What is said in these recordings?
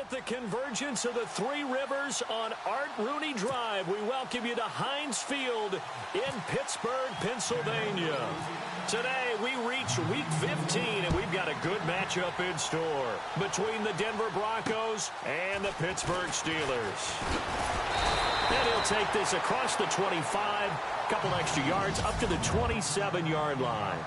at the convergence of the Three Rivers on Art Rooney Drive. We welcome you to Heinz Field in Pittsburgh, Pennsylvania. Today, we reach Week 15, and we've got a good matchup in store between the Denver Broncos and the Pittsburgh Steelers. And he'll take this across the 25, a couple extra yards, up to the 27-yard line.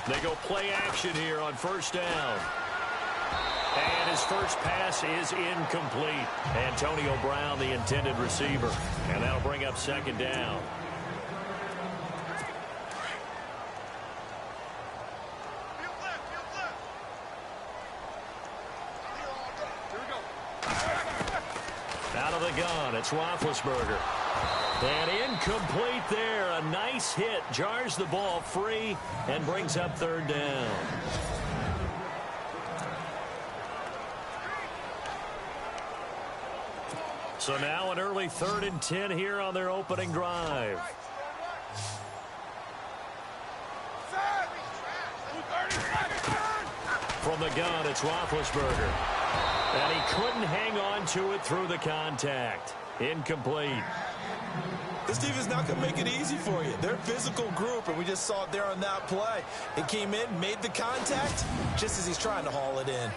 They go play action here on first down. And his first pass is incomplete. Antonio Brown, the intended receiver. And that'll bring up second down. Out of the gun, it's Roethlisberger. And incomplete there. A nice hit. Jars the ball free and brings up third down. So now an early 3rd and 10 here on their opening drive. From the gun, it's Roethlisberger. And he couldn't hang on to it through the contact. Incomplete. This defense not going to make it easy for you. They're a physical group, and we just saw it there on that play. It came in, made the contact, just as he's trying to haul it in.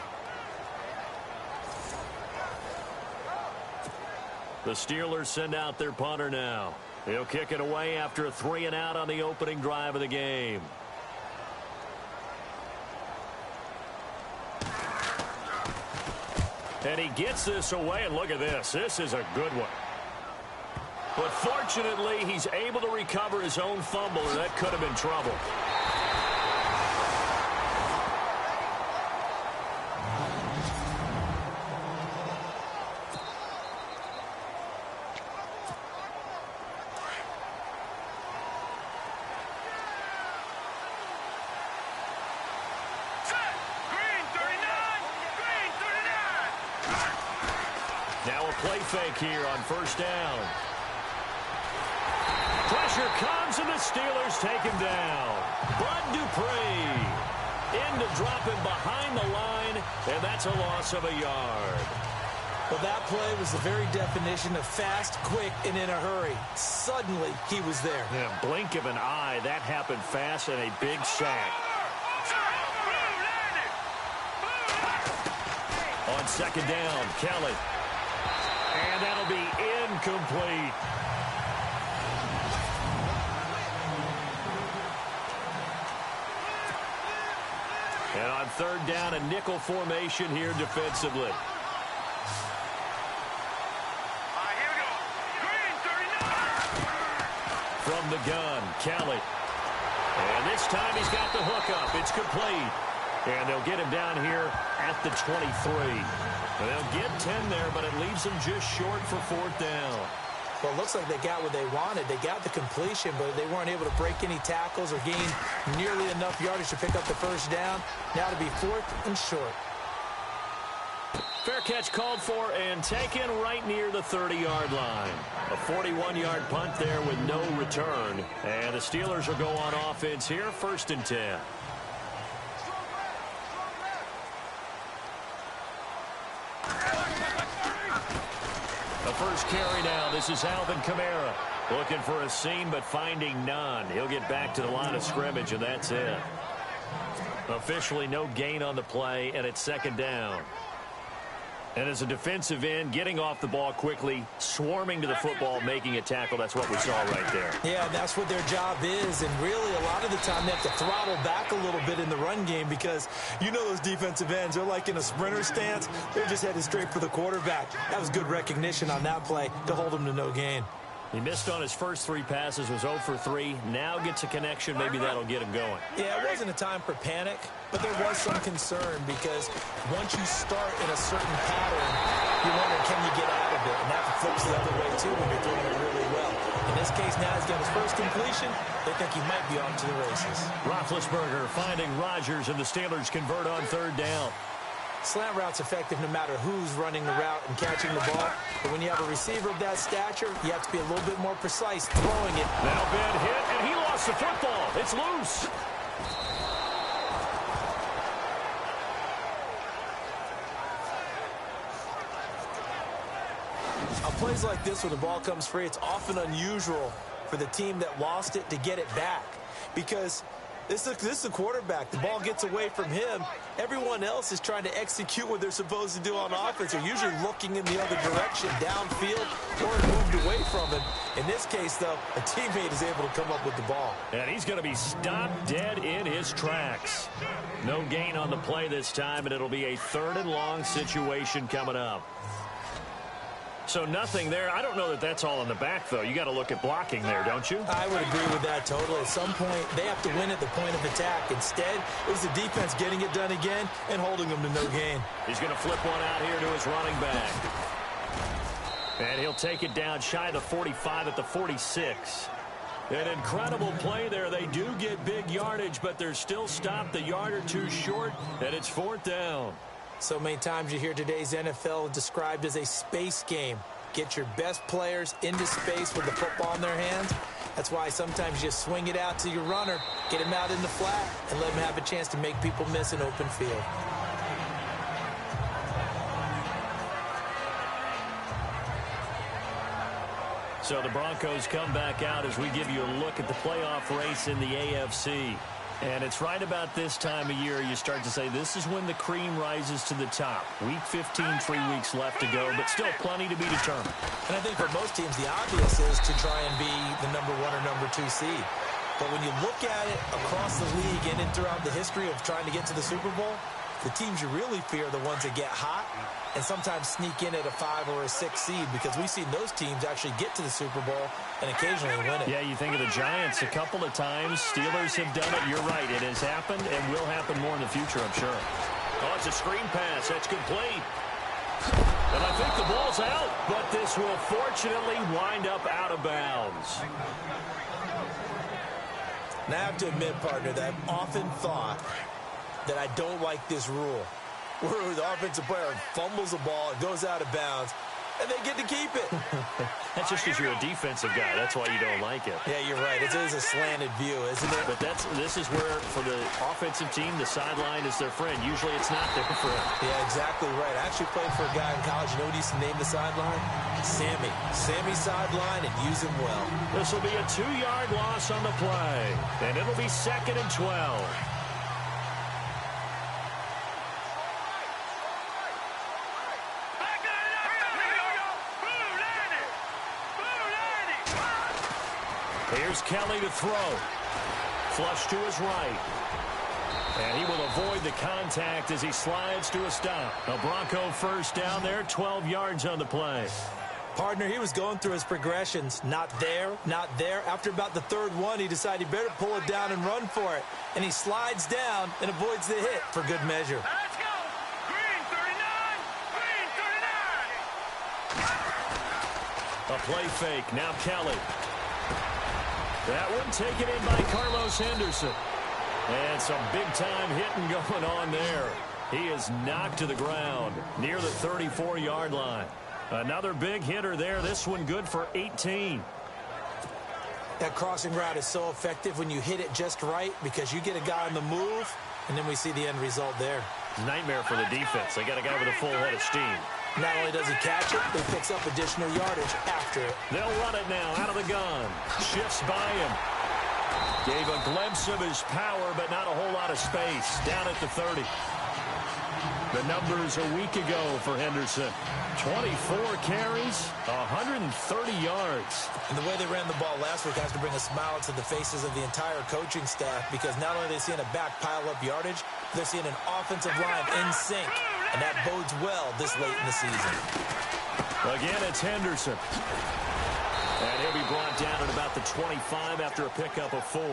The Steelers send out their punter now. He'll kick it away after a 3-and-out on the opening drive of the game. And he gets this away, and look at this. This is a good one. But fortunately, he's able to recover his own fumble, or that could have been trouble. Now a play fake here on first down. Pressure comes, and the Steelers take him down. Bud Dupree in to drop him behind the line, and that's a loss of a yard. Well, that play was the very definition of fast, quick, and in a hurry. Suddenly, he was there. Yeah, blink of an eye, that happened fast, and a big sack. On second down, Kelly. And that'll be incomplete. And on third down, a nickel formation here defensively. From the gun, Kelly. And this time he's got the hookup. It's complete. And they'll get him down here at the 23. And they'll get 10 there, but it leaves them just short for fourth down. Well, it looks like they got what they wanted. They got the completion, but they weren't able to break any tackles or gain nearly enough yardage to pick up the first down. Now to be fourth and short. Fair catch called for and taken right near the 30-yard line. A 41-yard punt there with no return. And the Steelers will go on offense here, 1st and 10. The first carry now. This is Alvin Kamara. Looking for a seam, but finding none. He'll get back to the line of scrimmage, and that's it. Officially no gain on the play, and it's second down. And as a defensive end, getting off the ball quickly, swarming to the football, making a tackle, that's what we saw right there. Yeah, that's what their job is, and really a lot of the time they have to throttle back a little bit in the run game because you know those defensive ends, they're like in a sprinter stance. They're just headed straight for the quarterback. That was good recognition on that play to hold them to no gain. He missed on his first 3 passes, was 0 for 3. Now gets a connection. Maybe that'll get him going. Yeah, it wasn't a time for panic, but there was some concern because once you start in a certain pattern, you wonder, can you get out of bit, and that flips the other way, too, when you're throwing it really well. In this case, now he's got his first completion. They think he might be off to the races. Roethlisberger finding Rodgers, and the Steelers convert on third down. Slant route's effective no matter who's running the route and catching the ball. But when you have a receiver of that stature, you have to be a little bit more precise throwing it. Now bad hit, and he lost the football. It's loose. On plays like this where the ball comes free, it's often unusual for the team that lost it to get it back. Because this is a quarterback. The ball gets away from him. Everyone else is trying to execute what they're supposed to do on offense. They're usually looking in the other direction, downfield, or moved away from him. In this case, though, a teammate is able to come up with the ball. And he's going to be stopped dead in his tracks. No gain on the play this time, and it'll be a 3rd and long situation coming up. So nothing there. I don't know that that's all in the back, though. You got to look at blocking there, don't you? I would agree with that totally. At some point, they have to win at the point of attack. Instead, it was the defense getting it done again and holding them to no gain. He's going to flip one out here to his running back. And he'll take it down shy of the 45 at the 46. An incredible play there. They do get big yardage, but they're still stopped a yard or two short, and it's 4th down. So many times you hear today's NFL described as a space game. Get your best players into space with the football in their hands. That's why sometimes you just swing it out to your runner, get him out in the flat, and let him have a chance to make people miss an open field. So the Broncos come back out as we give you a look at the playoff race in the AFC. And it's right about this time of year you start to say this is when the cream rises to the top. Week 15, 3 weeks left to go, but still plenty to be determined. And I think for most teams, the obvious is to try and be the number 1 or number 2 seed. But when you look at it across the league and throughout the history of trying to get to the Super Bowl, the teams you really fear are the ones that get hot and sometimes sneak in at a 5 or a 6 seed, because we've seen those teams actually get to the Super Bowl and occasionally win it. Yeah, you think of the Giants a couple of times. Steelers have done it. You're right. It has happened and will happen more in the future, I'm sure. Oh, it's a screen pass. That's complete. And I think the ball's out, but this will fortunately wind up out of bounds. Now, I have to admit, partner, that I've often thought that I don't like this rule, where the offensive player fumbles the ball, it goes out of bounds, and they get to keep it. That's just because you're a defensive guy. That's why you don't like it. Yeah, you're right. It is a slanted view, isn't it? But this is where, for the offensive team, the sideline is their friend. Usually it's not their friend. Yeah, exactly right. I actually played for a guy in college. You know what he used to name the sideline? Sammy. Sammy's sideline, and use him well. This will be a 2-yard loss on the play, and it'll be 2nd and 12. Here's Kelly to throw. Flush to his right. And he will avoid the contact as he slides to a stop. A Bronco 1st down there, 12 yards on the play. Partner, he was going through his progressions. Not there, not there. After about the 3rd one, he decided he better pull it down and run for it. And he slides down and avoids the hit for good measure. Let's go. Green 39. Green 39. A play fake. Now Kelly. That one taken in by Carlos Henderson. And some big-time hitting going on there. He is knocked to the ground near the 34-yard line. Another big hitter there. This one good for 18. That crossing route is so effective when you hit it just right, because you get a guy on the move, and then we see the end result there. Nightmare for the defense. They got a guy with a full head of steam. Not only does he catch it, he picks up additional yardage after it. They'll run it now out of the gun. Shifts by him. Gave a glimpse of his power, but not a whole lot of space. Down at the 30. The numbers a week ago for Henderson. 24 carries, 130 yards. And the way they ran the ball last week has to bring a smile to the faces of the entire coaching staff, because not only are they seeing a back pile up yardage, they're seeing an offensive line in sync. And that bodes well this late in the season. Again, it's Henderson. And he'll be brought down at about the 25 after a pickup of 4.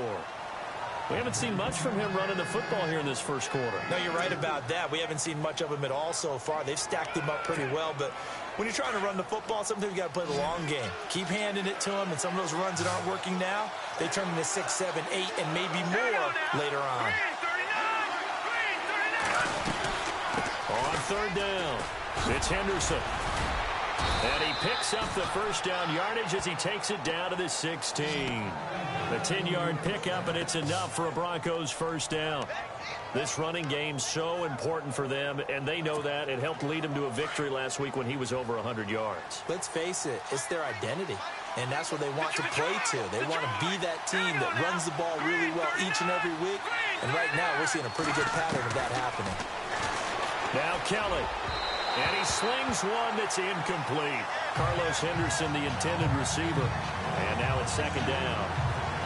We haven't seen much from him running the football here in this first quarter. No, you're right about that. We haven't seen much of him at all so far. They've stacked him up pretty well, but when you're trying to run the football, sometimes you got to play the long game. Keep handing it to him, and some of those runs that aren't working now, they turn into 6, 7, 8, and maybe more later on. On third down, it's Henderson. And he picks up the first down yardage as he takes it down to the 16. The 10-yard pickup, and it's enough for a Broncos first down. This running game's so important for them, and they know that. It helped lead them to a victory last week when he was over 100 yards. Let's face it, it's their identity, and that's what they want to play to. They want to be that team that runs the ball really well each and every week, and right now we're seeing a pretty good pattern of that happening. Now Kelly. And he slings one that's incomplete. Carlos Henderson, the intended receiver. And now it's second down.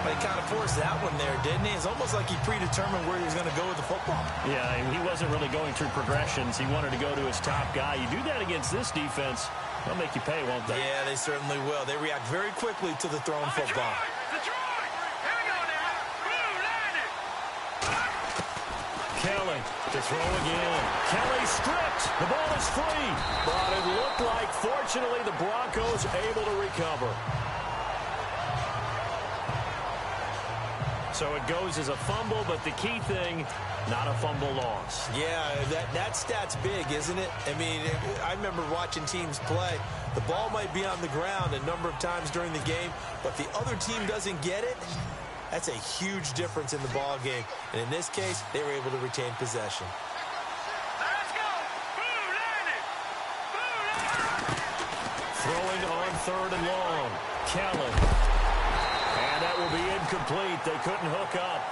But he kind of forced that one there, didn't he? It's almost like he predetermined where he was going to go with the football. Yeah, he wasn't really going through progressions. He wanted to go to his top guy. You do that against this defense, they'll make you pay, won't they? Yeah, they certainly will. They react very quickly to the thrown football. Kelly to throw again. Kelly stripped. The ball is free. But it looked like, fortunately, the Broncos able to recover. So it goes as a fumble, but the key thing, not a fumble loss. Yeah, that stat's big, isn't it? I mean, I remember watching teams play. The ball might be on the ground a number of times during the game, but the other team doesn't get it. That's a huge difference in the ball game. And in this case, they were able to retain possession. Let's go. Throwing on third and long. Kelly. And that will be incomplete. They couldn't hook up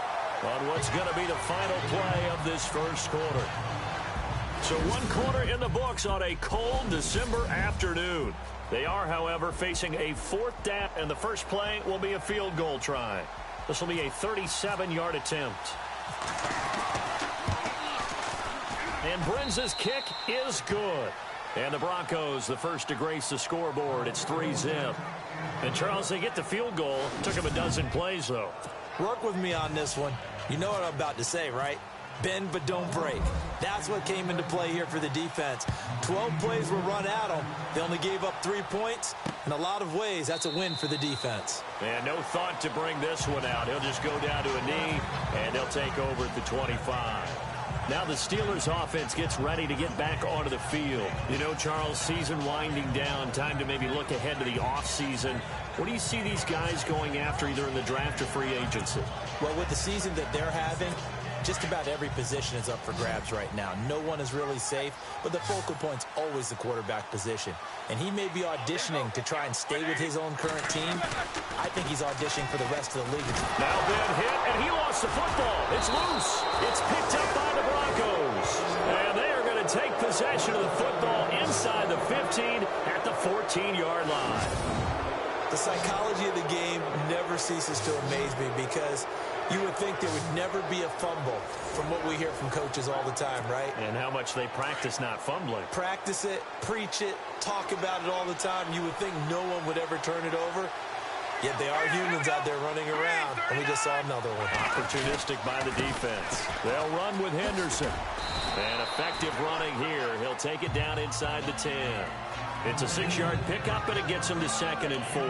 on what's going to be the final play of this first quarter. So 1 quarter in the books on a cold December afternoon. They are, however, facing a 4th down, and the first play will be a field goal try. This will be a 37-yard attempt. And Brenza's kick is good. And the Broncos, the first to grace the scoreboard. It's 3-zip. And, Charles, they get the field goal. Took them a dozen plays, though. Work with me on this one. You know what I'm about to say, right? Bend but don't break. That's what came into play here for the defense. 12 plays were run at them. They only gave up 3 points. In a lot of ways, that's a win for the defense. And no thought to bring this one out. He'll just go down to a knee, and they'll take over at the 25. Now the Steelers offense gets ready to get back onto the field. You know, Charles, season winding down, time to maybe look ahead to the offseason. What do you see these guys going after either in the draft or free agency? Well, with the season that they're having, just about every position is up for grabs right now. No one is really safe, but the focal point's always the quarterback position. And he may be auditioning to try and stay with his own current team. I think he's auditioning for the rest of the league. Now Ben hit, and he lost the football. It's loose. It's picked up by the Broncos. And they are going to take possession of the football inside the 15 at the 14-yard line. The psychology of the game never ceases to amaze me because you would think there would never be a fumble from what we hear from coaches all the time, right? And how much they practice not fumbling. Practice it, preach it, talk about it all the time. You would think no one would ever turn it over. Yet they are humans out there running around, and we just saw another one. Opportunistic by the defense. They'll run with Henderson. And effective running here. He'll take it down inside the 10. It's a 6-yard pickup, and it gets him to 2nd and 4.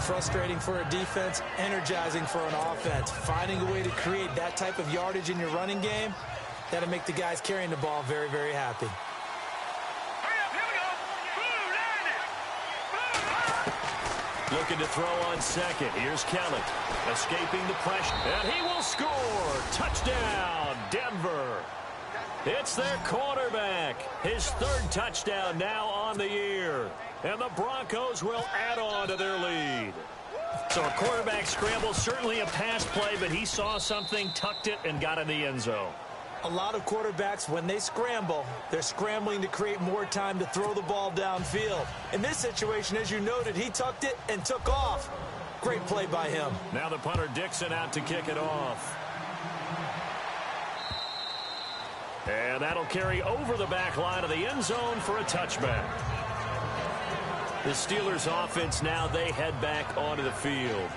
Frustrating for a defense, energizing for an offense. Finding a way to create that type of yardage in your running game, that'll make the guys carrying the ball very, very happy. Looking to throw on second. Here's Kelly. Escaping the pressure. And he will score. Touchdown, Denver. It's their quarterback. His 3rd touchdown now on the year. And the Broncos will add on to their lead. So a quarterback scramble, certainly a pass play, but he saw something, tucked it, and got in the end zone. A lot of quarterbacks, when they scramble, they're scrambling to create more time to throw the ball downfield. In this situation, as you noted, he tucked it and took off. Great play by him. Now the punter Dixon out to kick it off. And that'll carry over the back line of the end zone for a touchback. The Steelers offense now, they head back onto the field.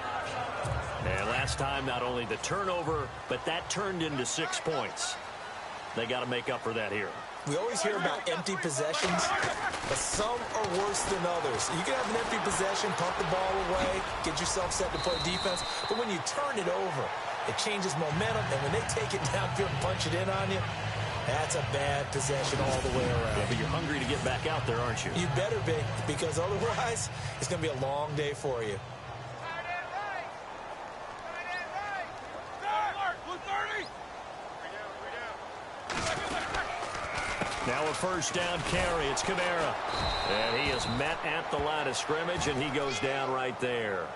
And last time, not only the turnover, but that turned into 6 points. They got to make up for that here. We always hear about empty possessions, but some are worse than others. You can have an empty possession, pump the ball away, get yourself set to play defense, but when you turn it over, it changes momentum, and when they take it downfield and punch it in on you, that's a bad possession all the way around. Yeah, but you're hungry to get back out there, aren't you? You better be, because otherwise, it's going to be a long day for you. Now a first down carry. It's Kamara. And he is met at the line of scrimmage, and he goes down right there.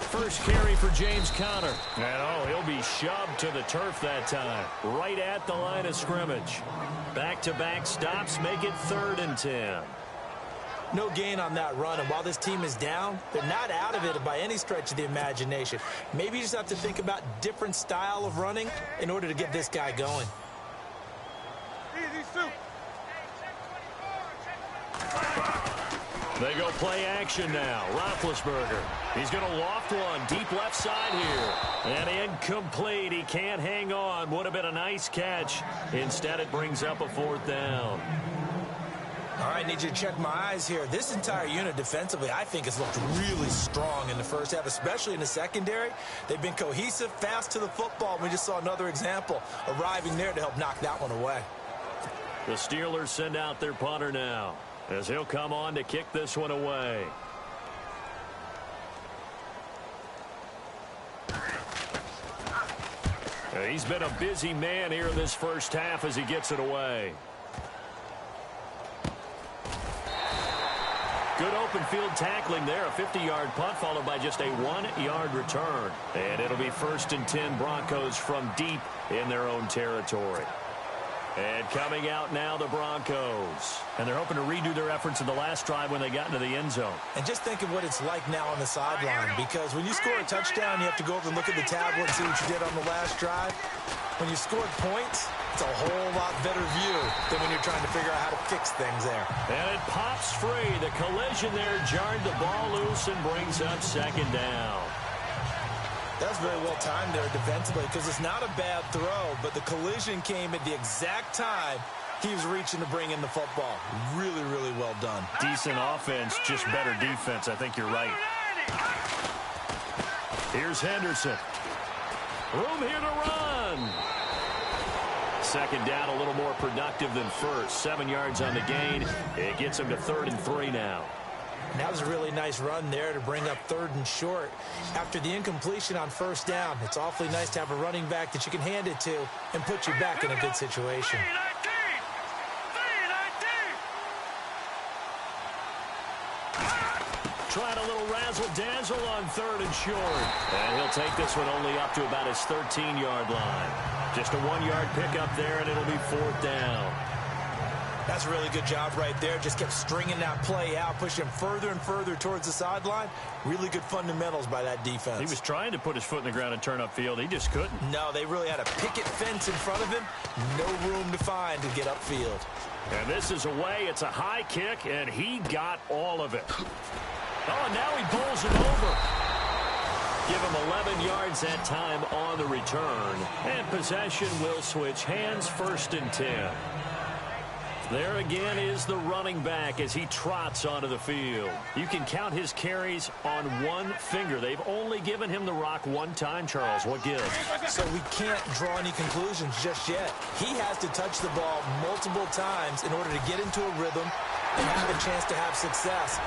First carry for James Conner. And he'll be shoved to the turf that time. Right at the line of scrimmage. Back-to-back stops make it 3rd and 10. No gain on that run, and while this team is down, they're not out of it by any stretch of the imagination. Maybe you just have to think about different style of running in order to get this guy going. They go play action now. Roethlisberger. He's going to loft one deep left side here. And incomplete. He can't hang on. Would have been a nice catch. Instead, it brings up a 4th down. All right, need you to check my eyes here. This entire unit defensively, I think, has looked really strong in the first half, especially in the secondary. They've been cohesive, fast to the football. We just saw another example arriving there to help knock that one away. The Steelers send out their punter now, as he'll come on to kick this one away. He's been a busy man here in this first half as he gets it away. Good open field tackling there. A 50-yard punt followed by just a 1-yard return. And it'll be 1st and 10 Broncos from deep in their own territory. And coming out now, the Broncos. And they're hoping to redo their efforts in the last drive when they got into the end zone. And just think of what it's like now on the sideline, because when you score a touchdown, you have to go over and look at the tablet and see what you did on the last drive. When you scored points, it's a whole lot better view than when you're trying to figure out how to fix things there. And it pops free. The collision there jarred the ball loose and brings up 2nd down. That's very well timed there defensively, because it's not a bad throw, but the collision came at the exact time he was reaching to bring in the football. Really, really well done. Decent offense, just better defense. I think you're right. Here's Henderson. Room here to run. 2nd down, a little more productive than first. 7 yards on the gain. It gets him to 3rd and 3 now. And that was a really nice run there to bring up 3rd and short. After the incompletion on 1st down, it's awfully nice to have a running back that you can hand it to and put you back in a good situation. Tried a little razzle-dazzle on 3rd and short. And he'll take this one only up to about his 13-yard line. Just a 1-yard pickup there, and it'll be 4th down. That's a really good job right there. Just kept stringing that play out, pushing him further and further towards the sideline. Really good fundamentals by that defense. He was trying to put his foot in the ground and turn upfield. He just couldn't. No, they really had a picket fence in front of him. No room to find to get upfield. And this is away. It's a high kick, and he got all of it. Oh, and now he bowls it over. Give him 11 yards that time on the return. And possession will switch hands, 1st and 10. There again is the running back as he trots onto the field. You can count his carries on one finger. They've only given him the rock one time, Charles. What gives? So we can't draw any conclusions just yet. He has to touch the ball multiple times in order to get into a rhythm and have a chance to have success.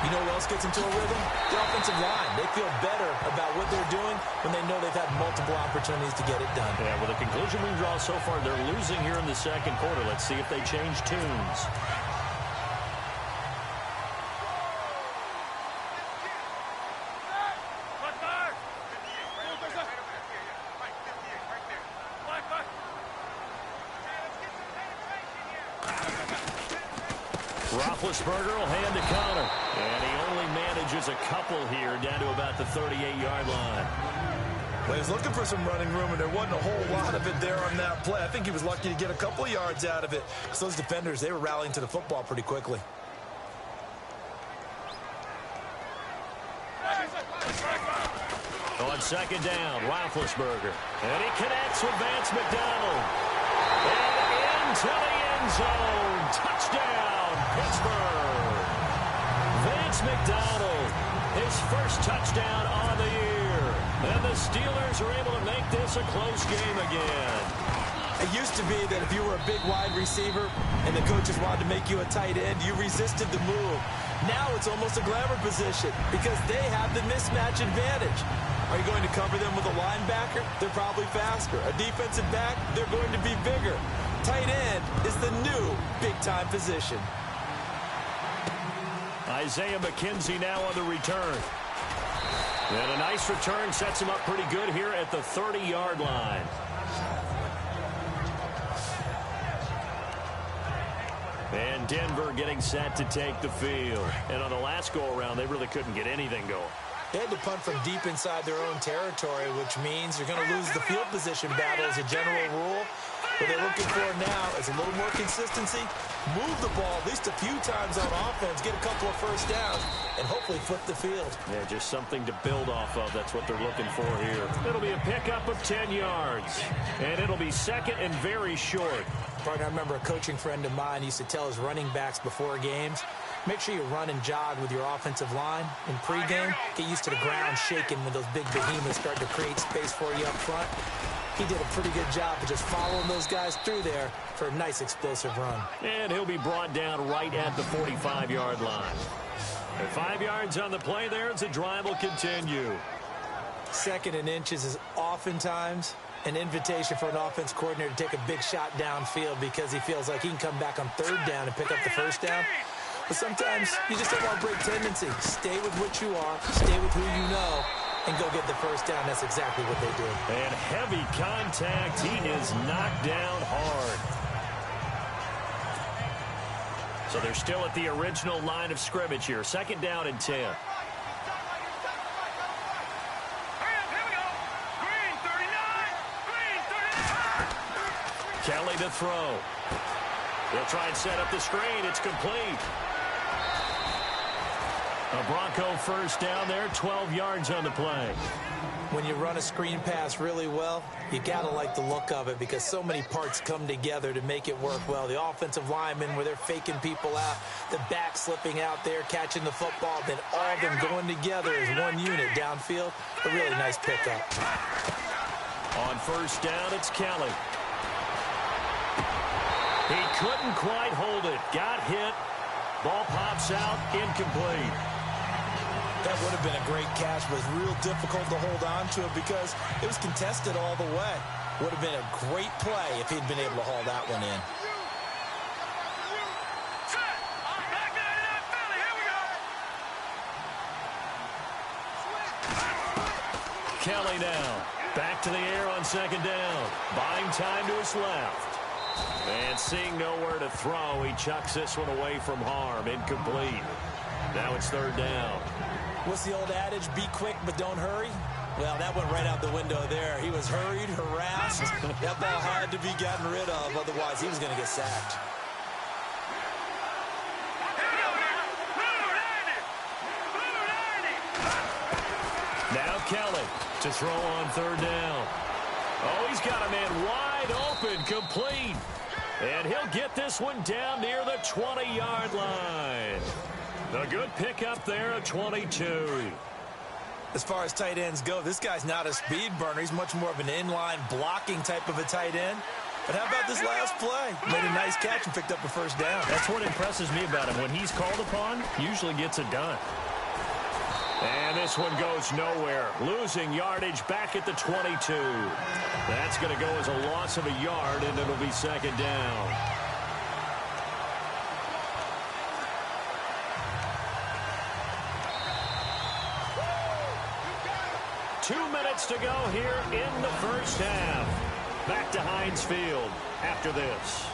You know who else gets into a rhythm? The offensive line. They feel better about what they're doing when they know they've had multiple opportunities to get it done. Yeah, well, the conclusion we draw so far, they're losing here in the 2nd quarter. Let's see if they change tunes. Roethlisberger will hand the counter. And he only manages a couple here down to about the 38-yard line. Well, he was looking for some running room, and there wasn't a whole lot of it there on that play. I think he was lucky to get a couple of yards out of it. Because those defenders, they were rallying to the football pretty quickly. On second down, Roethlisberger. And he connects with Vance McDonald. And into the end zone. Touchdown, Pittsburgh. Vance McDonald, his first touchdown on the year. And the Steelers are able to make this a close game again. It used to be that if you were a big wide receiver and the coaches wanted to make you a tight end, you resisted the move. Now it's almost a glamour position because they have the mismatch advantage. Are you going to cover them with a linebacker? They're probably faster. A defensive back? They're going to be bigger. Tight end is the new big-time position. Isaiah McKenzie now on the return. And a nice return sets him up pretty good here at the 30-yard line. And Denver getting set to take the field. And on the last go-around, they really couldn't get anything going. They had to punt from deep inside their own territory, which means you're going to lose the field position battle as a general rule. What they're looking for now is a little more consistency, move the ball at least a few times on offense, get a couple of first downs, and hopefully flip the field. Yeah, just something to build off of. That's what they're looking for here. It'll be a pickup of 10 yards, and it'll be second and very short. Partner, I remember a coaching friend of mine used to tell his running backs before games, make sure you run and jog with your offensive line. In pregame, get used to the ground shaking when those big behemoths start to create space for you up front. He did a pretty good job of just following those guys through there for a nice explosive run. And he'll be brought down right at the 45-yard line. And 5 yards on the play there as the drive will continue. Second and inches is oftentimes an invitation for an offense coordinator to take a big shot downfield because he feels like he can come back on third down and pick up the first down. But sometimes you just don't want to break tendency. Stay with what you are, stay with who you know, and go get the first down. That's exactly what they did. And heavy contact. He is knocked down hard. So they're still at the original line of scrimmage here. Second down and 10. Kelly to throw. They'll try and set up the screen. It's complete. A Bronco first down there, 12 yards on the play. When you run a screen pass really well, you got to like the look of it because so many parts come together to make it work well. The offensive linemen where they're faking people out, the back slipping out there, catching the football, then all of them going together as one unit downfield. A really nice pickup. On first down, it's Kelly. He couldn't quite hold it. Got hit. Ball pops out, incomplete. That would have been a great catch, but it's real difficult to hold on to it because it was contested all the way. Would have been a great play if he'd been able to haul that one in. Kelly now. Back to the air on second down. Buying time to his left. And seeing nowhere to throw, he chucks this one away from harm. Incomplete. Now it's third down. What's the old adage? Be quick, but don't hurry. Well, that went right out the window there. He was hurried, harassed. That ball had to be gotten rid of. Otherwise, he was going to get sacked. Now Kelly to throw on third down. Oh, he's got a man wide open, complete. And he'll get this one down near the 20-yard line. A good pickup there at 22. As far as tight ends go, this guy's not a speed burner. He's much more of an inline blocking type of a tight end. But how about this last play? Made a nice catch and picked up a first down. That's what impresses me about him. When he's called upon, usually gets it done. And this one goes nowhere. Losing yardage back at the 22. That's going to go as a loss of a yard, and it'll be second down. Two minutes to go here in the first half. Back to Heinz Field after this.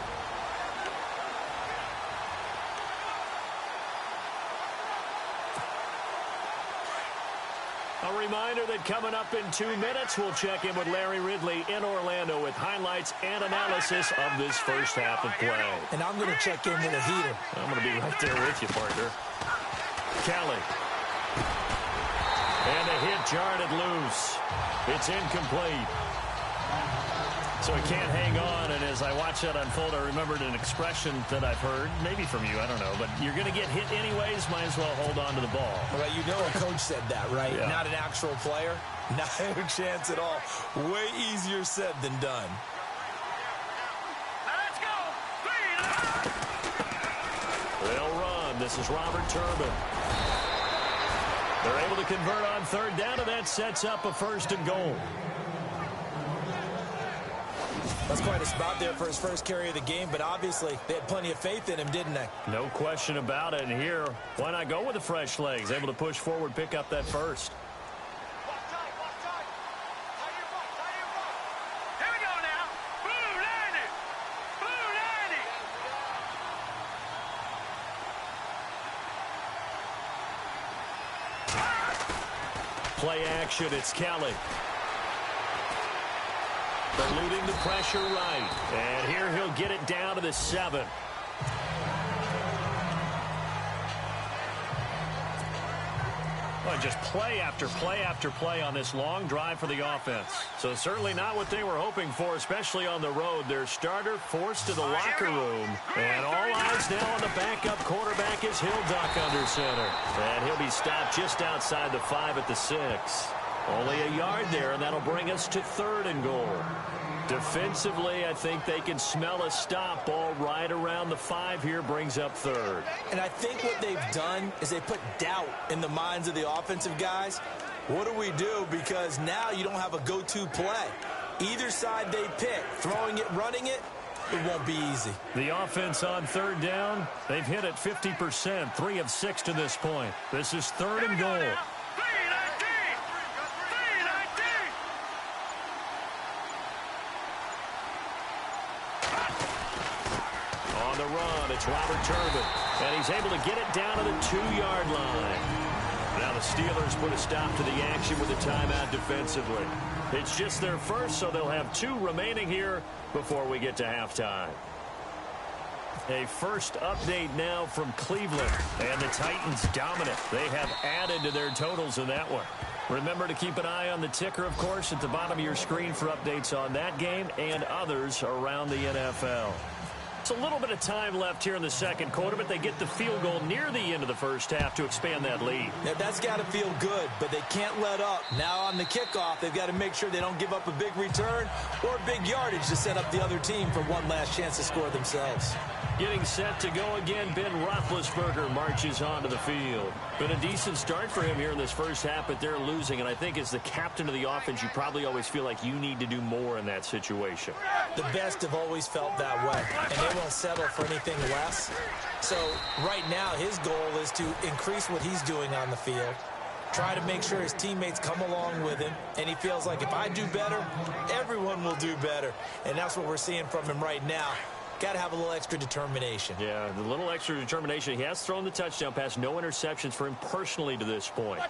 A reminder that coming up in 2 minutes, we'll check in with Larry Ridley in Orlando with highlights and analysis of this first half of play. And I'm going to check in with a heater. I'm going to be right there with you, partner. Kelly. And a hit jarred it loose. It's incomplete. So he can't hang on, and as I watch that unfold, I remembered an expression that I've heard, maybe from you, I don't know, but you're going to get hit anyways, might as well hold on to the ball. Well, you know a coach said that, right? Yeah. Not an actual player. Not a chance at all. Way easier said than done. Let's go. They'll run. This is Robert Turbin. They're able to convert on third down, and that sets up a 1st and goal. That's quite a spot there for his first carry of the game, but obviously they had plenty of faith in him, didn't they? No question about it. And here, why not go with the fresh legs? Able to push forward, pick up that first. Here we go now. Blue 90. Blue 90. Play action, it's Kelly. Eluding the pressure right. And here he'll get it down to the 7. Well, just play after play after play on this long drive for the offense. So certainly not what they were hoping for, especially on the road. Their starter forced to the locker room. And all eyes now on the backup quarterback as he'll duck under center. And he'll be stopped just outside the 5 at the 6. Only a yard there, and that'll bring us to 3rd and goal. Defensively, I think they can smell a stop. Ball right around the 5 here, brings up 3rd. And I think what they've done is they put doubt in the minds of the offensive guys. What do we do? Because now you don't have a go-to play. Either side they pick, throwing it, running it, it won't be easy. The offense on 3rd down, they've hit it 50%, 3 of 6 to this point. This is 3rd and goal. On the run, it's Robert Turbin, and he's able to get it down to the 2-yard line. Now the Steelers put a stop to the action with a timeout defensively. It's just their first, so they'll have 2 remaining here before we get to halftime. A first update now from Cleveland, and the Titans dominant. They have added to their totals in that one. Remember to keep an eye on the ticker, of course, at the bottom of your screen for updates on that game and others around the NFL. It's a little bit of time left here in the second quarter, but they get the field goal near the end of the first half to expand that lead. Now, that's got to feel good, but they can't let up. Now on the kickoff, they've got to make sure they don't give up a big return or big yardage to set up the other team for one last chance to score themselves. Getting set to go again, Ben Roethlisberger marches onto the field. Been a decent start for him here in this first half, but they're losing. And I think as the captain of the offense, you probably always feel like you need to do more in that situation. The best have always felt that way, and they won't settle for anything less. So right now, his goal is to increase what he's doing on the field, try to make sure his teammates come along with him, and he feels like if I do better, everyone will do better. And that's what we're seeing from him right now. Got to have a little extra determination. Yeah, the little extra determination. He has thrown the touchdown pass. No interceptions for him personally to this point.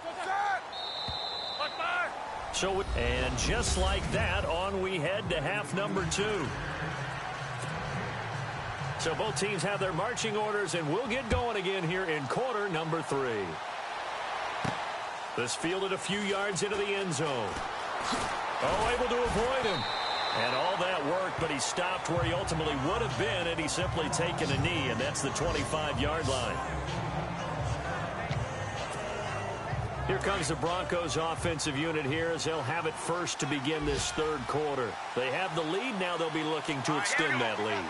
So, and just like that, on we head to half number 2. So both teams have their marching orders, and we'll get going again here in quarter number 3. This fielded a few yards into the end zone. Oh, able to avoid him. And all that work, but he stopped where he ultimately would have been had he simply taken a knee, and that's the 25-yard line. Here comes the Broncos offensive unit here as they'll have it first to begin this third quarter. They have the lead. Now they'll be looking to extend that lead.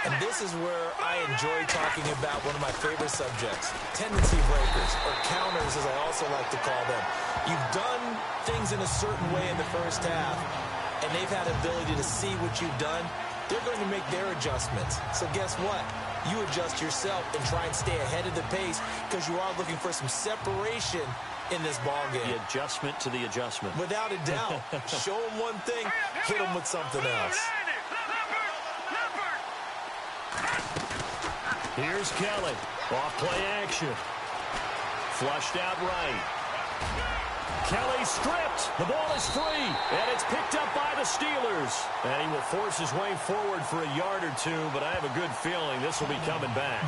And this is where I enjoy talking about one of my favorite subjects, tendency breakers, or counters as I also like to call them. You've done things in a certain way in the first half, and they've had ability to see what you've done. They're going to make their adjustments. So guess what? You adjust yourself and try and stay ahead of the pace because you are looking for some separation in this ball game. The adjustment to the adjustment. Without a doubt. Show them one thing, hit them with something else. Here's Kelly. Off play action. Flushed out right. Kelly stripped. The ball is free, and it's picked up by the Steelers. And he will force his way forward for a yard or two, but I have a good feeling this will be coming back.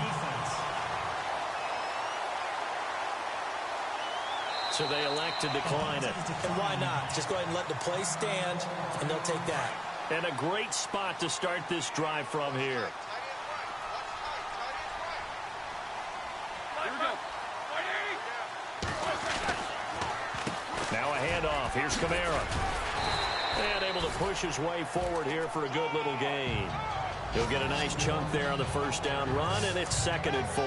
So they elect to decline it. And why not? Just go ahead and let the play stand, and they'll take that. And a great spot to start this drive from here. Now a handoff. Here's Kamara. And able to push his way forward here for a good little gain. He'll get a nice chunk there on the first down run, and it's 2nd and 4.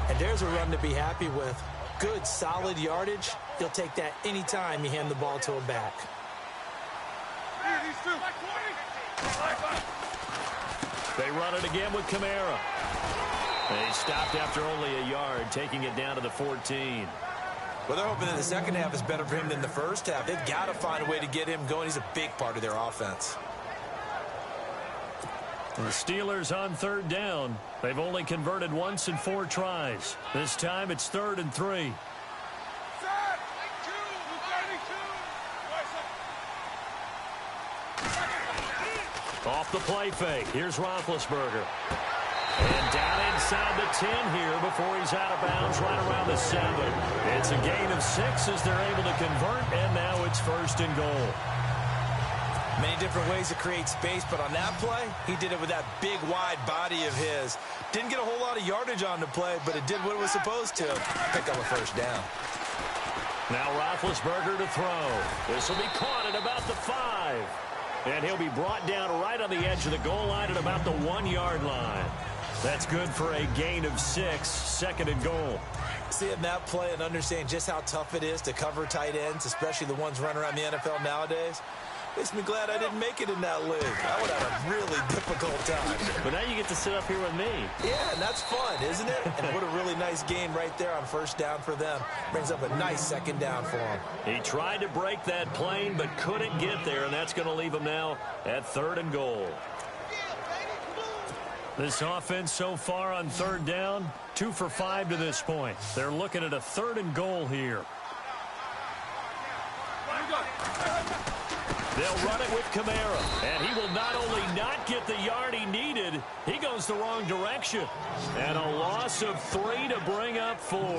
And there's a run to be happy with. Good, solid yardage. He'll take that anytime you hand the ball to a back. They run it again with Kamara. They stopped after only a yard, taking it down to the 14. Well, they're hoping that the second half is better for him than the first half. They've got to find a way to get him going. He's a big part of their offense. The Steelers on 3rd down. They've only converted once in 4 tries. This time it's 3rd and 3. Off the play fake. Here's Roethlisberger. And down inside the 10 here before he's out of bounds right around the 7. It's a gain of 6 as they're able to convert, and now it's 1st and goal. Many different ways to create space, but on that play, he did it with that big, wide body of his. Didn't get a whole lot of yardage on the play, but it did what it was supposed to. Pick up a first down. Now Roethlisberger to throw. This will be caught at about the 5. And he'll be brought down right on the edge of the goal line at about the 1-yard line. That's good for a gain of 6, 2nd and goal. Seeing that play and understanding just how tough it is to cover tight ends, especially the ones running around the NFL nowadays, makes me glad I didn't make it in that league. I would have a really difficult time. But now you get to sit up here with me. Yeah, and that's fun, isn't it? And what a really nice game right there on first down for them. Brings up a nice 2nd down for him. He tried to break that plane but couldn't get there, and that's going to leave him now at 3rd and goal. This offense so far on 3rd down, 2 for 5 to this point. They're looking at a 3rd and goal here. They'll run it with Kamara, and he will not only not get the yard he needed, he goes the wrong direction. And a loss of 3 to bring up 4.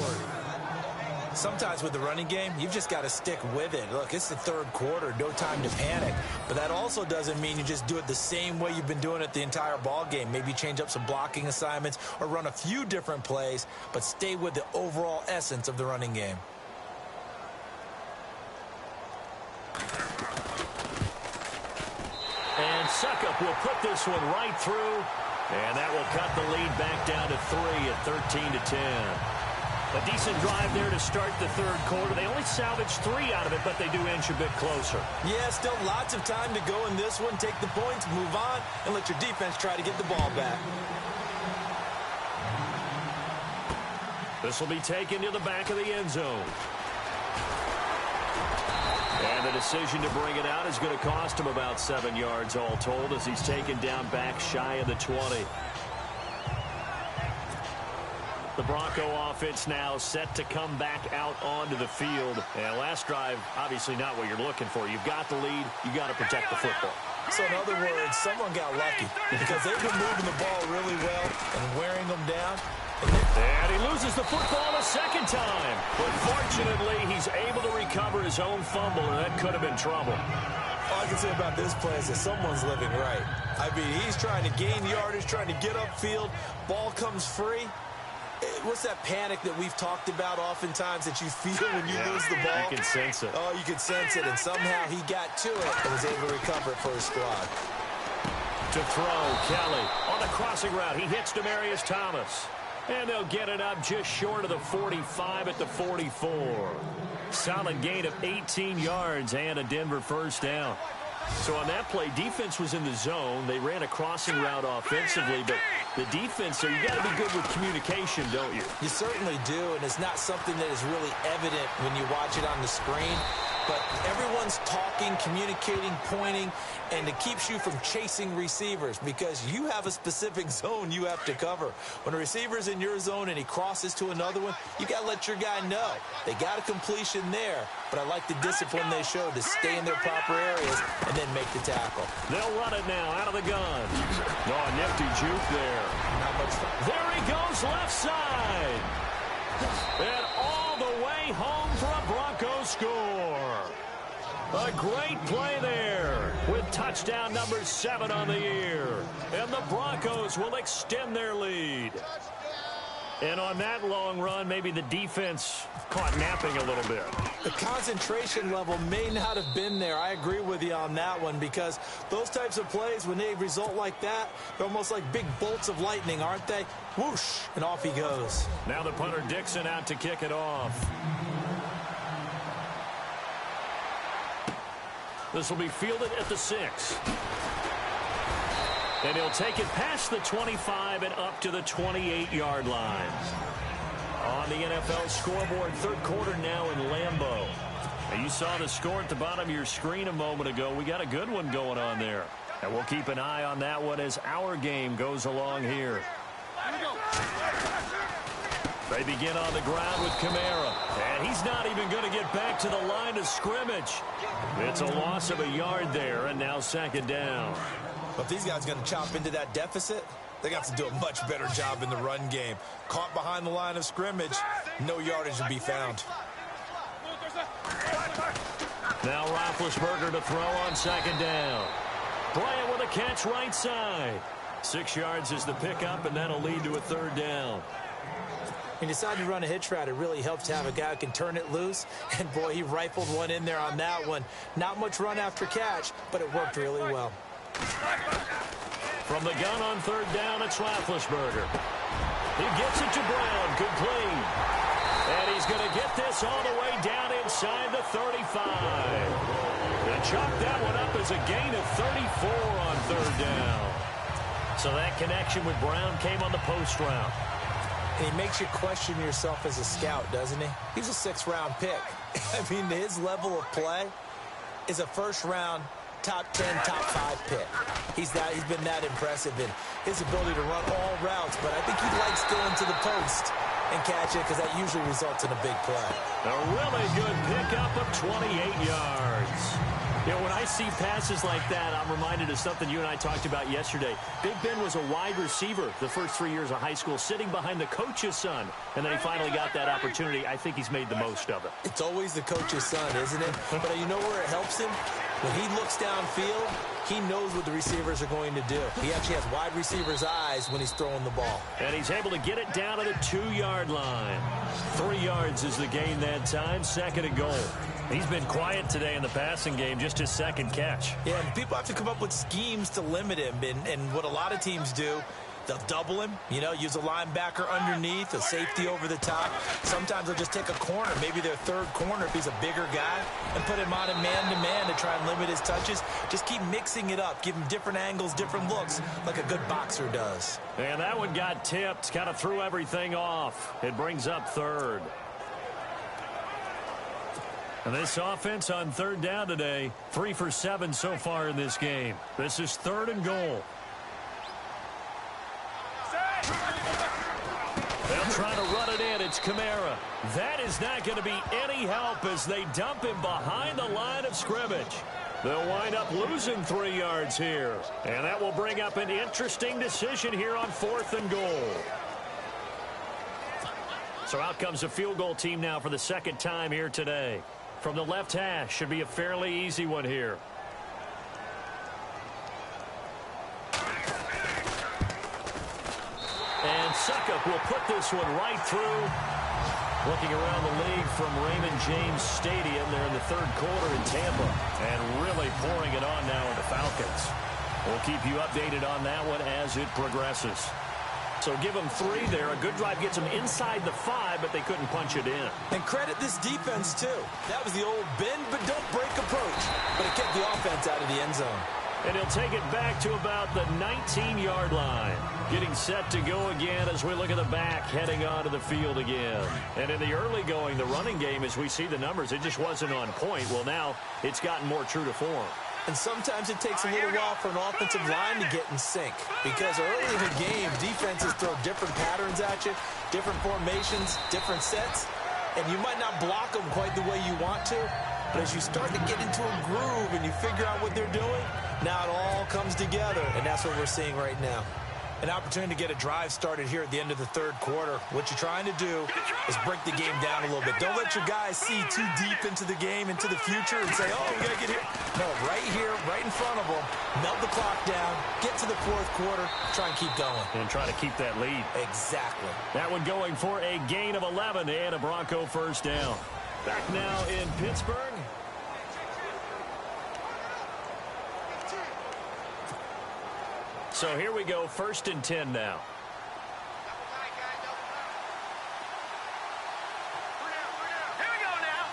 Sometimes with the running game, you've just got to stick with it. Look, it's the 3rd quarter, no time to panic. But that also doesn't mean you just do it the same way you've been doing it the entire ball game. Maybe change up some blocking assignments or run a few different plays, but stay with the overall essence of the running game. And Suckup will put this one right through, and that will cut the lead back down to 3 at 13 to 10. A decent drive there to start the 3rd quarter. They only salvaged 3 out of it, but they do inch a bit closer. Yeah, still lots of time to go in this one. Take the points, move on, and let your defense try to get the ball back. This will be taken to the back of the end zone. And the decision to bring it out is going to cost him about 7 yards all told as he's taken down back shy of the 20. The Bronco offense now set to come back out onto the field. And last drive, obviously not what you're looking for. You've got the lead. You've got to protect the football. So in other words, someone got lucky because they've been moving the ball really well and wearing them down. And he loses the football a 2nd time. But fortunately, he's able to recover his own fumble, and that could have been trouble. All I can say about this play is that someone's living right. I mean, he's trying to gain yardage, trying to get upfield. Ball comes free. What's that panic that we've talked about oftentimes that you feel when you lose the ball? You can sense it. Oh, you can sense it, and somehow he got to it and was able to recover it for his squad. To throw, Kelly on the crossing route. He hits Demaryius Thomas. And they'll get it up just short of the 45 at the 44. Solid gain of 18 yards and a Denver first down. So on that play, defense was in the zone. They ran a crossing route offensively, but the defense, so you got to be good with communication, don't you? You certainly do, and it's not something that is really evident when you watch it on the screen. but everyone's talking, communicating, pointing, and it keeps you from chasing receivers because you have a specific zone you have to cover. When a receiver's in your zone and he crosses to another one, you got to let your guy know. They got a completion there, but I like the discipline they showed to stay in their proper areas and then make the tackle. They'll run it now out of the gun. Oh, nifty juke there. Not much fun. There he goes left side. And all the way home for a Broncos score. A great play there with touchdown number 7 on the year. And the Broncos will extend their lead. And on that long run, maybe the defense caught napping a little bit. The concentration level may not have been there. I agree with you on that one because those types of plays, when they result like that, they're almost like big bolts of lightning, aren't they? Whoosh, and off he goes. Now the punter Dixon out to kick it off. This will be fielded at the 6. And he'll take it past the 25 and up to the 28-yard line. On the NFL scoreboard, third quarter now in Lambeau. Now you saw the score at the bottom of your screen a moment ago. We got a good one going on there. And we'll keep an eye on that one as our game goes along here. They begin on the ground with Kamara. And he's not even going to get back to the line of scrimmage. It's a loss of a yard there, and now second down. But if these guys are going to chop into that deficit, they got to do a much better job in the run game. Caught behind the line of scrimmage, no yardage to be found. Now Roethlisberger to throw on second down. Bryant with a catch right side. 6 yards is the pickup, and that'll lead to a third down. He decided to run a hitch route. It really helped to have a guy who can turn it loose. And, boy, he rifled one in there on that one. Not much run after catch, but it worked really well. From the gun on third down, it's Roethlisberger. He gets it to Brown. Good play. And he's going to get this all the way down inside the 35. And chop that one up as a gain of 34 on third down. So that connection with Brown came on the post route. And he makes you question yourself as a scout, doesn't he? He's a 6th-round pick. I mean, his level of play is a first-round, top 10, top 5 pick. He's been that impressive in his ability to run all routes, but I think he likes going to the post and catch it because that usually results in a big play. A really good pickup of 28 yards. You know, when I see passes like that, I'm reminded of something you and I talked about yesterday. Big Ben was a wide receiver the first 3 years of high school, sitting behind the coach's son, and then he finally got that opportunity. I think he's made the most of it. It's always the coach's son, isn't it? But you know where it helps him? When he looks downfield, he knows what the receivers are going to do. He actually has wide receivers' eyes when he's throwing the ball. And he's able to get it down to the 2-yard line. 3 yards is the gain that time, second and goal. He's been quiet today in the passing game, just his second catch. Yeah, and people have to come up with schemes to limit him. And what a lot of teams do, they'll double him, you know, use a linebacker underneath, a safety over the top. Sometimes they'll just take a corner, maybe their third corner if he's a bigger guy, and put him on a man-to-man to try and limit his touches. Just keep mixing it up, give him different angles, different looks, like a good boxer does. And that one got tipped, kind of threw everything off. It brings up third. And this offense on third down today, 3 for 7 so far in this game. This is third and goal. They'll try to run it in. It's Kamara. That is not going to be any help as they dump him behind the line of scrimmage. They'll wind up losing 3 yards here. And that will bring up an interesting decision here on 4th and goal. So out comes the field goal team now for the second time here today. From the left hash, should be a fairly easy one here. And Suckup will put this one right through. Looking around the league from Raymond James Stadium. They're in the third quarter in Tampa. And really pouring it on now with the Falcons. We'll keep you updated on that one as it progresses. So give them 3 there. A good drive gets them inside the 5, but they couldn't punch it in. And credit this defense, too. That was the old bend but don't break approach. But it kept the offense out of the end zone. And he'll take it back to about the 19-yard line. Getting set to go again as we look at the back heading onto the field again. And in the early going, the running game, as we see the numbers, it just wasn't on point. Well, now it's gotten more true to form. And sometimes it takes a little while for an offensive line to get in sync. Because early in the game, defenses throw different patterns at you, different formations, different sets. And you might not block them quite the way you want to. But as you start to get into a groove and you figure out what they're doing, now it all comes together. And that's what we're seeing right now. An opportunity to get a drive started here at the end of the third quarter. What you're trying to do is break the game down a little bit. Don't let your guys see too deep into the game, into the future, and say, oh, we got to get here. No, right here, right in front of them. Melt the clock down, get to the fourth quarter, try and keep going. And try to keep that lead. Exactly. That one going for a gain of 11 and a Bronco first down. Back now in Pittsburgh. So here we go, 1st and 10 now. Here we go now.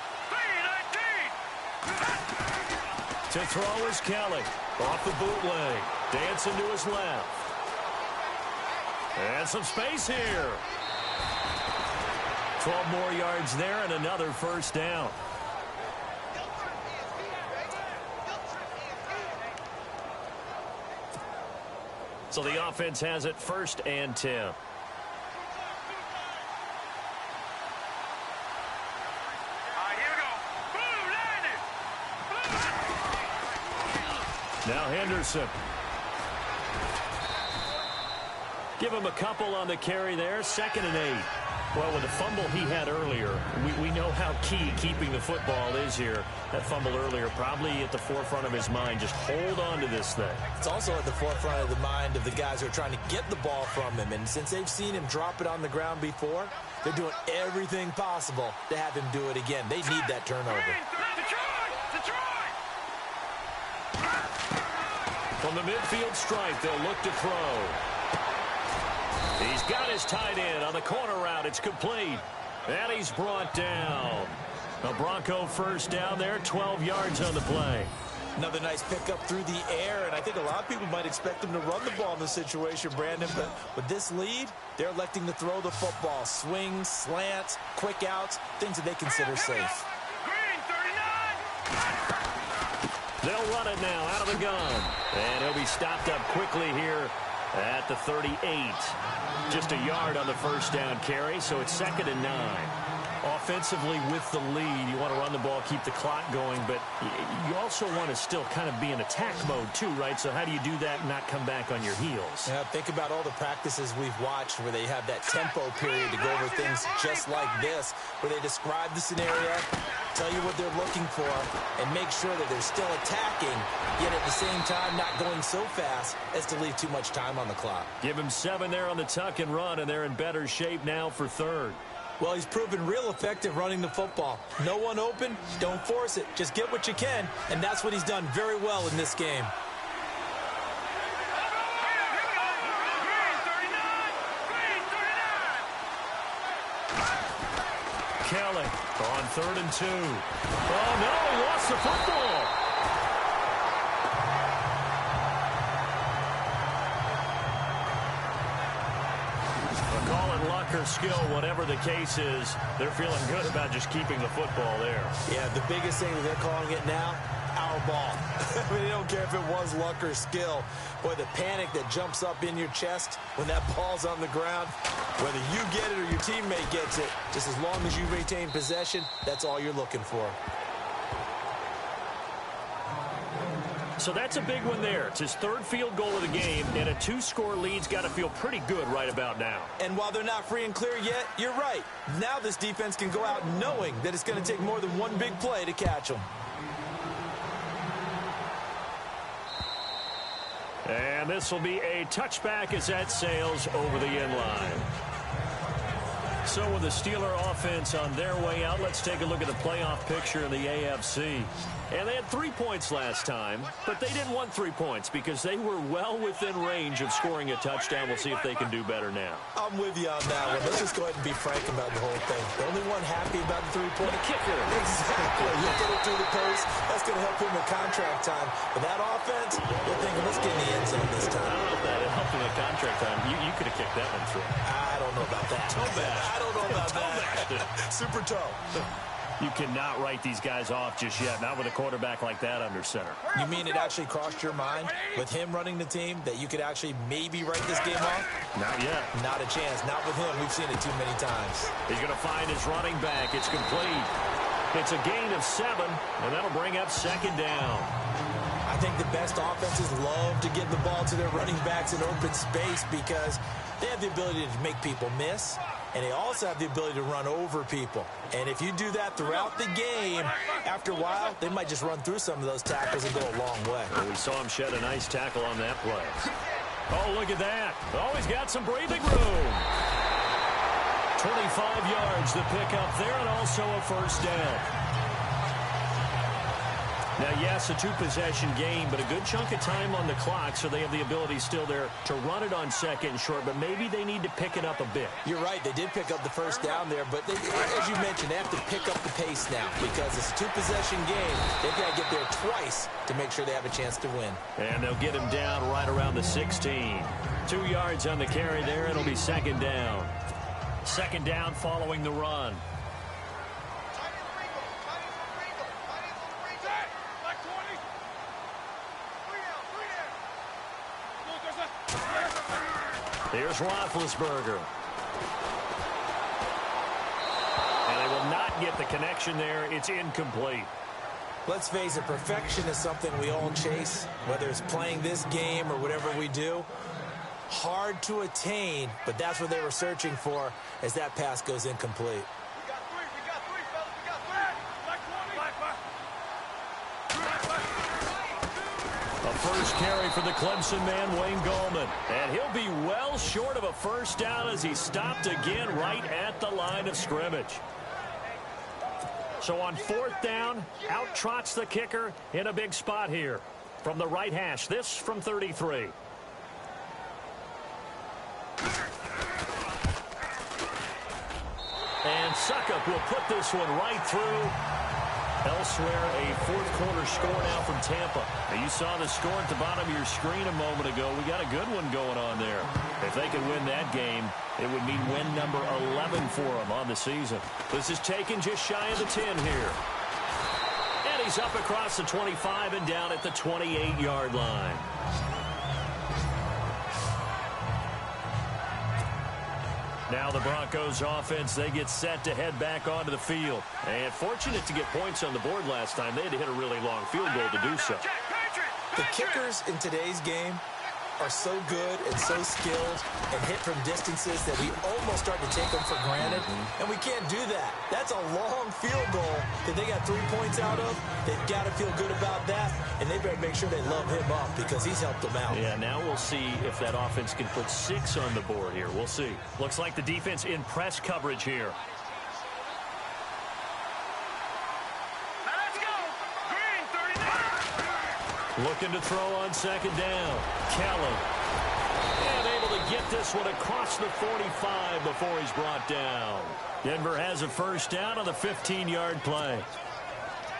3-19. To throw is Kelly. Off the bootleg. Dancing to his left. And some space here. 12 more yards there and another first down. So the offense has it 1st and 10. Here we go. Boom, landed. Now Henderson. Give him a couple on the carry there. 2nd and 8. Well, with the fumble he had earlier, we know how key keeping the football is here. That fumble earlier probably at the forefront of his mind. Just hold on to this thing. It's also at the forefront of the mind of the guys who are trying to get the ball from him. And since they've seen him drop it on the ground before, they're doing everything possible to have him do it again. They need that turnover. From the midfield stripe, they'll look to throw. He's got his tight end on the corner route. It's complete. And he's brought down. A Bronco first down there, 12 yards on the play. Another nice pickup through the air, and I think a lot of people might expect him to run the ball in this situation, Brandon, but with this lead, they're electing to throw the football. Swings, slants, quick outs, things that they consider safe. Green, 39. They'll run it now out of the gun. And he'll be stopped up quickly here at the 38. Just a yard on the first down carry, so it's 2nd and 9. Offensively with the lead, you want to run the ball, keep the clock going, but you also want to still kind of be in attack mode too, right? So how do you do that and not come back on your heels? Yeah, think about all the practices we've watched where they have that tempo period to go over things just like this, where they describe the scenario, tell you what they're looking for, and make sure that they're still attacking, yet at the same time not going so fast as to leave too much time on the clock. Give him 7 there on the tuck and run, and they're in better shape now for 3rd. Well, he's proven real effective running the football. No one open, don't force it. Just get what you can, and that's what he's done very well in this game. Kelly on 3rd and 2. Oh, no, he lost the football. Call it luck or skill, whatever the case is, they're feeling good about just keeping the football there. Yeah, the biggest thing that they're calling it now, our ball. I mean, they don't care if it was luck or skill. Boy, the panic that jumps up in your chest when that ball's on the ground, whether you get it or your teammate gets it, just as long as you retain possession, that's all you're looking for. So that's a big one there. It's his 3rd field goal of the game, and a 2-score lead's got to feel pretty good right about now. And while they're not free and clear yet, you're right. Now this defense can go out knowing that it's going to take more than one big play to catch them. And this will be a touchback as that sails over the end line. So with the Steeler offense on their way out, let's take a look at the playoff picture in the AFC. And they had 3 points last time, but they didn't want 3 points because they were well within range of scoring a touchdown. We'll see if they can do better now. I'm with you on that one. Let's just go ahead and be frank about the whole thing. The only one happy about the 3-point kicker. Exactly. You get it through the post. That's going to help him with contract time. But that offense, they're thinking, let's get in the end zone this time. I don't know if that helped him with contract time. You could have kicked that one through. I don't know about that. Toe bash. I don't know about that. Super toe. You cannot write these guys off just yet, not with a quarterback like that under center. You mean it actually crossed your mind with him running the team that you could actually maybe write this game off? Not yet. Not a chance. Not with him. We've seen it too many times. He's going to find his running back. It's complete. It's a gain of 7, and that'll bring up 2nd down. I think the best offenses love to give the ball to their running backs in open space because they have the ability to make people miss, and they also have the ability to run over people. And if you do that throughout the game, after a while, they might just run through some of those tackles and go a long way. Well, we saw him shed a nice tackle on that play. Oh, look at that. Oh, he's got some breathing room. 25 yards to pick up there, and also a 1st down. Now, yes, a 2-possession game, but a good chunk of time on the clock, so they have the ability still there to run it on 2nd and short, but maybe they need to pick it up a bit. You're right. They did pick up the 1st down there, but they, as you mentioned, they have to pick up the pace now because it's a 2-possession game. They've got to get there twice to make sure they have a chance to win. And they'll get him down right around the 16. 2 yards on the carry there. It'll be 2nd down. 2nd down following the run. Here's Roethlisberger. And they will not get the connection there. It's incomplete. Let's face it, perfection is something we all chase, whether it's playing this game or whatever we do. Hard to attain, but that's what they were searching for as that pass goes incomplete. First carry for the Clemson man, Wayne Gallman. And he'll be well short of a 1st down as he stopped again right at the line of scrimmage. So on 4th down, out trots the kicker in a big spot here. From the right hash, this from 33. And Suckup will put this one right through. Elsewhere, a 4th quarter score now from Tampa. Now, you saw the score at the bottom of your screen a moment ago. We got a good one going on there. If they could win that game, it would mean win number 11 for them on the season. This is taken just shy of the 10 here. And he's up across the 25 and down at the 28-yard line. Now the Broncos offense, they get set to head back onto the field. And fortunate to get points on the board last time. They had to hit a really long field goal to do so. The kickers in today's game are so good and so skilled and hit from distances that we almost start to take them for granted. And we can't do that. That's a long field goal that they got 3 points out of. They've got to feel good about that. And they better make sure they love him up because he's helped them out. Yeah, now we'll see if that offense can put 6 on the board here. We'll see. Looks like the defense in press coverage here. Looking to throw on 2nd down. Kelly. And able to get this one across the 45 before he's brought down. Denver has a 1st down on the 15-yard play.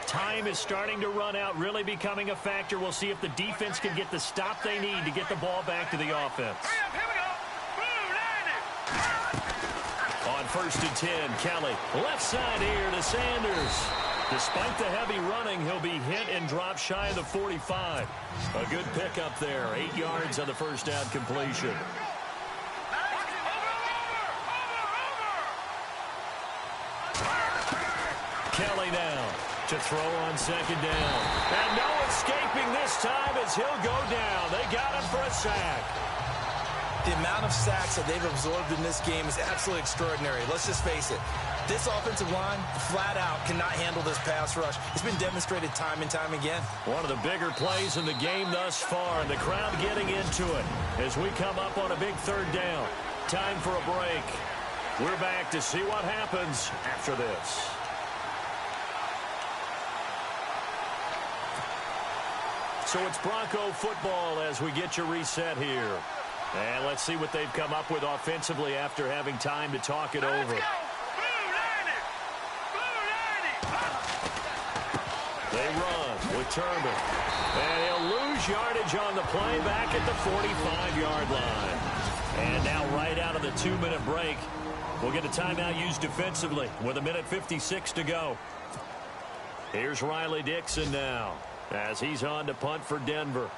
Time is starting to run out, really becoming a factor. We'll see if the defense can get the stop they need to get the ball back to the offense. On 1st and 10, Kelly. Left side here to Sanders. Despite the heavy running, he'll be hit and drop shy of the 45. A good pickup there. 8 yards on the 1st down completion. Kelly now to throw on 2nd down. And no escaping this time as he'll go down. They got him for a sack. The amount of sacks that they've absorbed in this game is absolutely extraordinary. Let's just face it. This offensive line, flat out, cannot handle this pass rush. It's been demonstrated time and time again. One of the bigger plays in the game thus far, and the crowd getting into it as we come up on a big 3rd down. Time for a break. We're back to see what happens after this. So it's Bronco football as we get you reset here. And let's see what they've come up with offensively after having time to talk it over. They run with Turban. And he'll lose yardage on the play back at the 45-yard line. And now right out of the 2-minute break, we'll get a timeout used defensively with 1:56 to go. Here's Riley Dixon now as he's on to punt for Denver.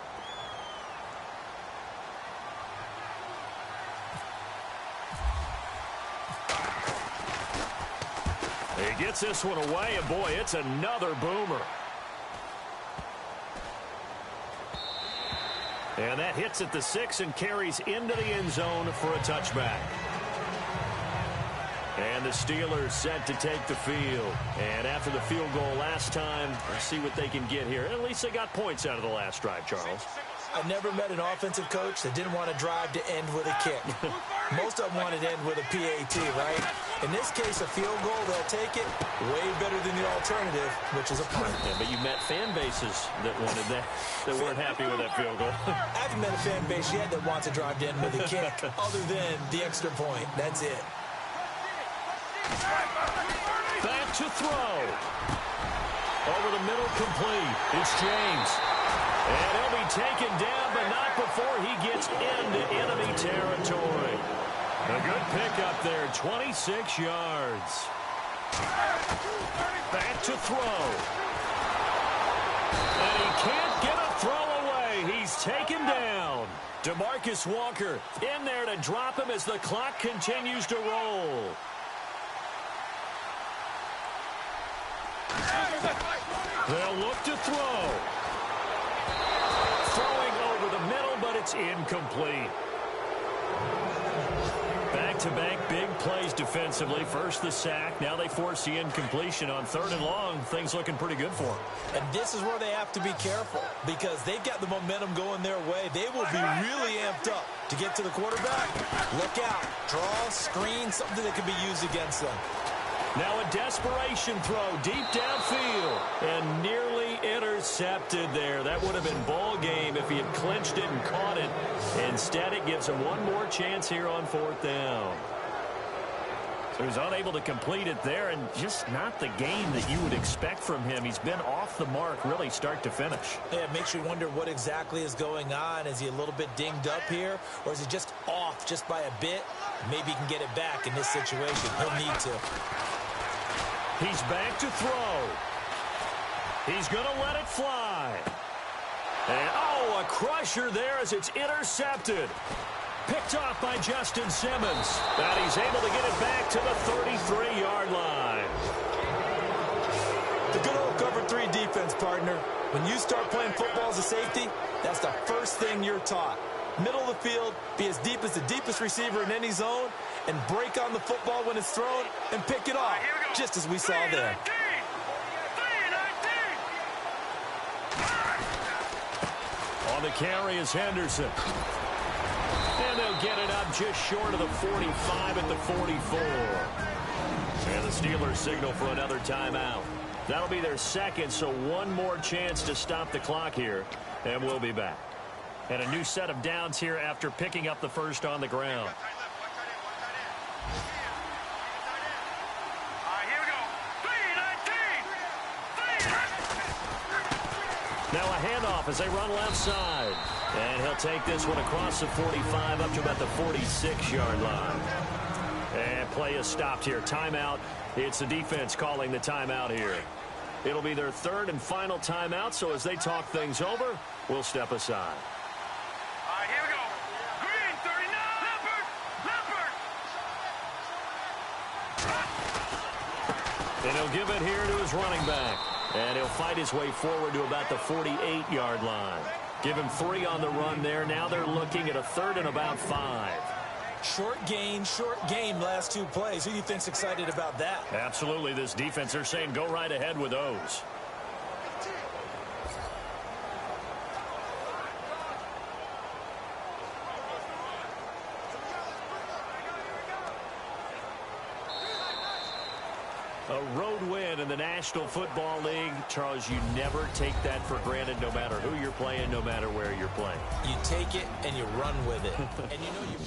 He gets this one away, and boy, it's another boomer. And that hits at the 6 and carries into the end zone for a touchback. And the Steelers set to take the field. And after the field goal last time, let's see what they can get here. At least they got points out of the last drive, Charles. I've never met an offensive coach that didn't want to drive to end with a kick. Most of them wanted to end with a PAT, right? In this case, a field goal, they'll take it way better than the alternative, which is a punt. Yeah, but you met fan bases that wanted that weren't happy with that field goal. I haven't met a fan base yet that wants to drive to end with a kick, other than the extra point. That's it. Back to throw. Over the middle, complete. It's James. And he'll be taken down, but not before he gets into enemy territory. A good pickup there, 26 yards. Back to throw. And he can't get a throw away. He's taken down. DeMarcus Walker in there to drop him as the clock continues to roll. They'll look to throw. Throwing over the middle, but it's incomplete. Back-to-back big plays defensively. First the sack. Now they force the incompletion on 3rd and long. Things looking pretty good for them. And this is where they have to be careful because they've got the momentum going their way. They will be really amped up to get to the quarterback. Look out. Draw, screen, something that can be used against them. Now a desperation throw deep downfield and nearly intercepted there. That would have been ball game if he had clinched it and caught it. Instead, it gives him one more chance here on 4th down. So he's unable to complete it there, and just not the game that you would expect from him. He's been off the mark really start to finish. Yeah, it makes you wonder what exactly is going on. Is he a little bit dinged up here, or is he just off just by a bit? Maybe he can get it back in this situation. He'll need to. He's back to throw. He's going to let it fly. And, oh, a crusher there as it's intercepted. Picked off by Justin Simmons. And he's able to get it back to the 33-yard line. The good old cover 3 defense, partner. When you start playing football as a safety, that's the first thing you're taught. Middle of the field, be as deep as the deepest receiver in any zone, and break on the football when it's thrown and pick it off, just as we saw there. On the carry is Henderson. And they'll get it up just short of the 45 at the 44. And the Steelers signal for another timeout. That'll be their second, so one more chance to stop the clock here, and we'll be back. And a new set of downs here after picking up the first on the ground. Now a handoff as they run left side. And he'll take this one across the 45 up to about the 46-yard line. And play is stopped here. Timeout. It's the defense calling the timeout here. It'll be their 3rd and final timeout, so as they talk things over, we'll step aside. Here we go. Green, 39. Leopard. And he'll give it here to his running back. And he'll fight his way forward to about the 48-yard line. Give him 3 on the run there. Now they're looking at a 3rd and about 5. Short gain, short game last 2 plays. Who do you think's excited about that? Absolutely. This defense, they're saying go right ahead with those. A road win in the National Football League. Charles, you never take that for granted no matter who you're playing, no matter where you're playing. You take it and you run with it. And you know you...